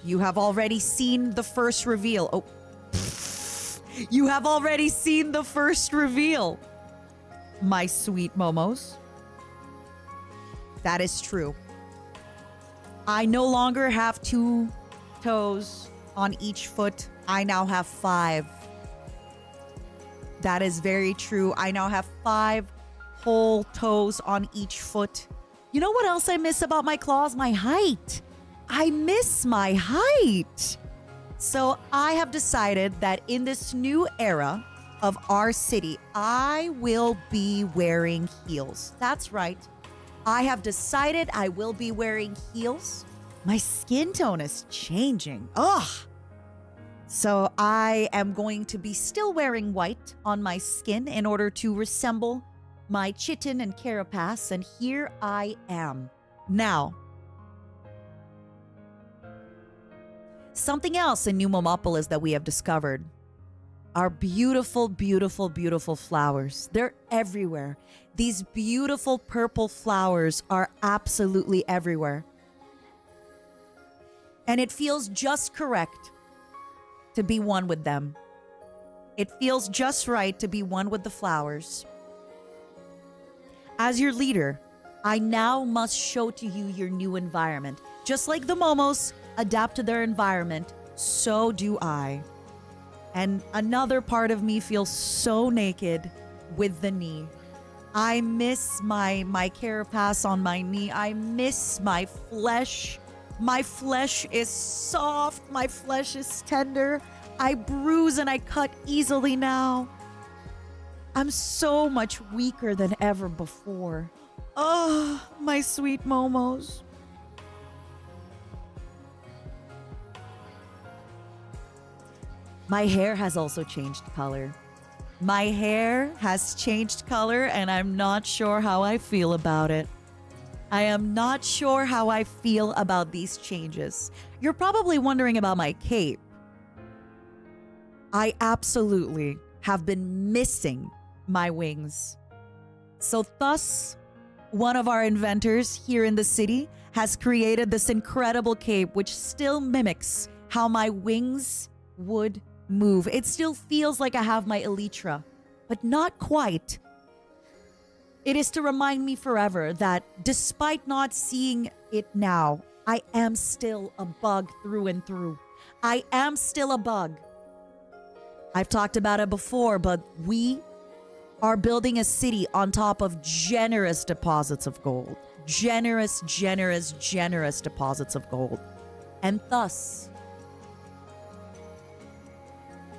You have already seen the first reveal. Oh, you have already seen the first reveal, my sweet momos. That is true. I no longer have 2 toes on each foot. I now have 5. That is very true. I now have 5 whole toes on each foot. You know what else I miss about my claws? My height. I miss my height. So I have decided that in this new era of our city, I will be wearing heels. That's right. I have decided I will be wearing heels. My skin tone is changing. Ugh. So I am going to be still wearing white on my skin in order to resemble my chitin and carapace. And here I am. Now, something else in New Momopolis that we have discovered are beautiful, beautiful, beautiful flowers. They're everywhere. These beautiful purple flowers are absolutely everywhere. And it feels just correct to be one with them. It feels just right to be one with the flowers. As your leader, I now must show to you your new environment. Just like the Momos adapt to their environment, so do I. And another part of me feels so naked with the knee. I miss my carapace on my knee. I miss my flesh. My flesh is soft. My flesh is tender. I bruise and I cut easily now. I'm so much weaker than ever before. Oh, my sweet momos. My hair has also changed color. My hair has changed color and I'm not sure how I feel about it. I am not sure how I feel about these changes. You're probably wondering about my cape. I absolutely have been missing my wings. So thus, one of our inventors here in the city has created this incredible cape which still mimics how my wings would move. It still feels like I have my elytra, but not quite. It is to remind me forever that despite not seeing it now, I am still a bug through and through. I am still a bug. I've talked about it before, but we are building a city on top of generous deposits of gold. Generous, generous, generous deposits of gold. And thus,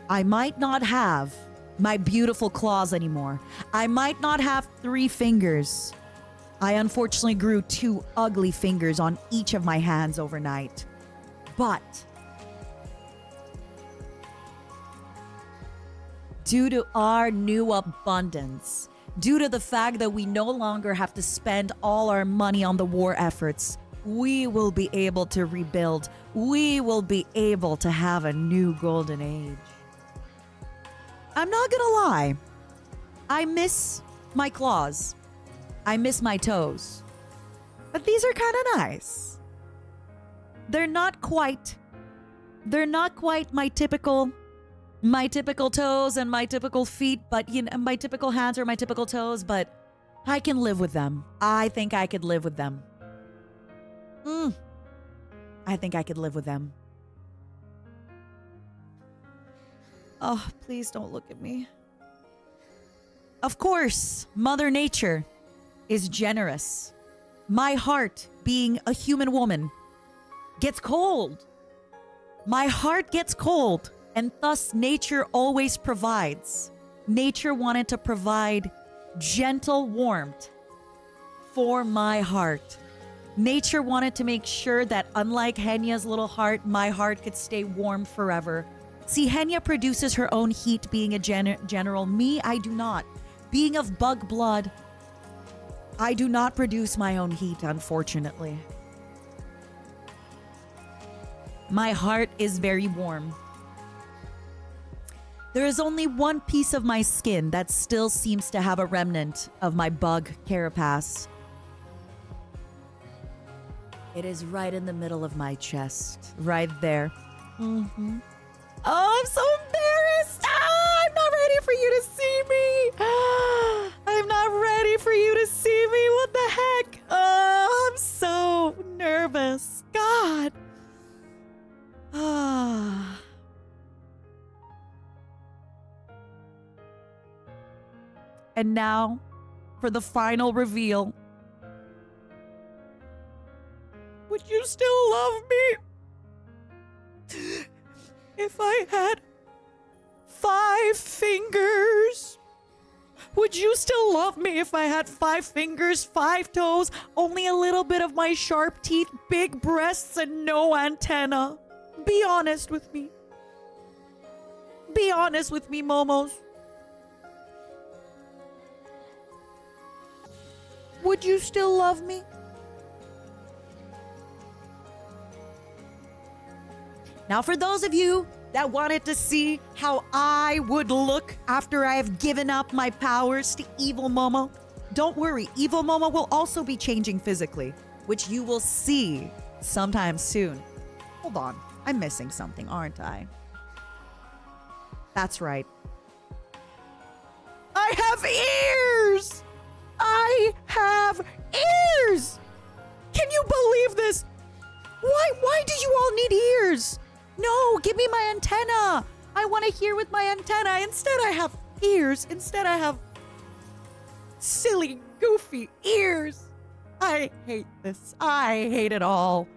I might not have my beautiful claws anymore. I might not have 3 fingers. I unfortunately grew 2 ugly fingers on each of my hands overnight. But due to our new abundance, due to the fact that we no longer have to spend all our money on the war efforts, we will be able to rebuild. We will be able to have a new golden age. I'm not gonna lie. I miss my claws. I miss my toes. But these are kind of nice. They're not quite my typical toes and my typical feet, but you know, my typical hands or my typical toes, but I can live with them. I think I could live with them. I think I could live with them. Oh, please don't look at me. Of course, Mother Nature is generous. My heart, being a human woman, gets cold. My heart gets cold, and thus nature always provides. Nature wanted to provide gentle warmth for my heart. Nature wanted to make sure that unlike Henya's little heart, my heart could stay warm forever. See, Henya produces her own heat being a general. Me, I do not. Being of bug blood, I do not produce my own heat, unfortunately. My heart is very warm. There is only one piece of my skin that still seems to have a remnant of my bug carapace. It is right in the middle of my chest. Right there. Mm-hmm. Oh, I'm so embarrassed. I'm not ready for you to see me. I'm not ready for you to see me. What the heck? Oh, I'm so nervous. God. Ah. And now, for the final reveal. Would you still love me? If I had 5 fingers? Would you still love me if I had 5 fingers, 5 toes, only a little bit of my sharp teeth, big breasts, and no antenna? Be honest with me. Be honest with me, Momos. Would you still love me? Now, for those of you that wanted to see how I would look after I have given up my powers to Evil Momo, don't worry. Evil Momo will also be changing physically, which you will see sometime soon. Hold on. I'm missing something, aren't I? That's right. I have ears! I have ears! Can you believe this? Why do you all need ears? No, give me my antenna. I want to hear with my antenna. Instead, I have ears. Instead, I have silly, goofy ears. I hate this. I hate it all.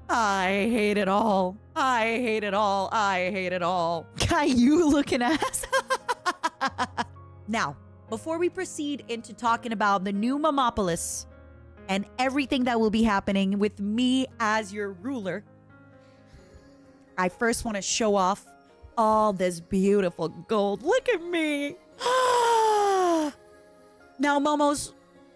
I hate it all. I hate it all. I hate it all. You looking ass. Now, before we proceed into talking about the new Momopolis and everything that will be happening with me as your ruler, I first want to show off all this beautiful gold. Look at me. Now, Momos,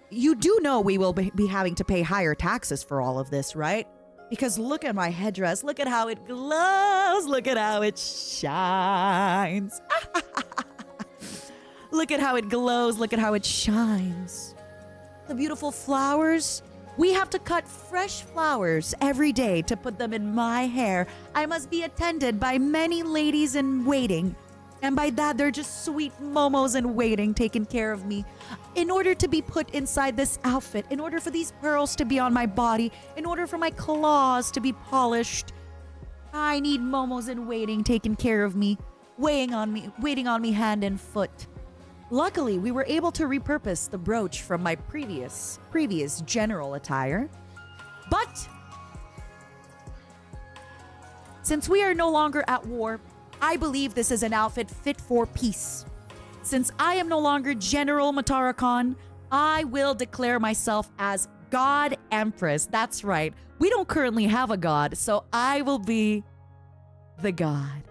you do know we will be having to pay higher taxes for all of this, right? Because look at my headdress. Look at how it glows. Look at how it shines. Look at how it glows. Look at how it shines. The beautiful flowers. We have to cut fresh flowers every day to put them in my hair. I must be attended by many ladies in waiting. And by that, they're just sweet momos in waiting, taking care of me. In order to be put inside this outfit, in order for these pearls to be on my body, in order for my claws to be polished, I need momos in waiting, taking care of me, waiting on me hand and foot. Luckily, we were able to repurpose the brooch from my previous general attire. But since we are no longer at war, I believe this is an outfit fit for peace. Since I am no longer General Matarakan, I will declare myself as God Empress. That's right. We don't currently have a god, so I will be the god.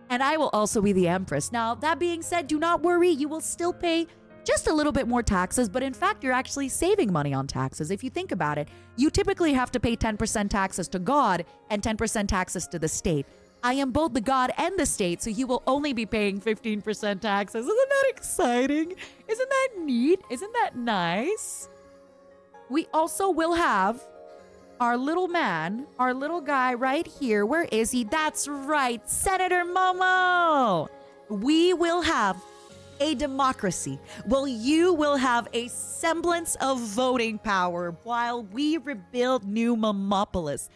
And I will also be the Empress. Now, that being said, do not worry. You will still pay just a little bit more taxes, but in fact, you're actually saving money on taxes. If you think about it, you typically have to pay 10% taxes to God and 10% taxes to the state. I am both the God and the state, so you will only be paying 15% taxes. Isn't that exciting? Isn't that neat? Isn't that nice? We also will have our little man, our little guy right here. Where is he? That's right, Senator Momo. We will have a democracy. Well, you will have a semblance of voting power while we rebuild New Momopolis.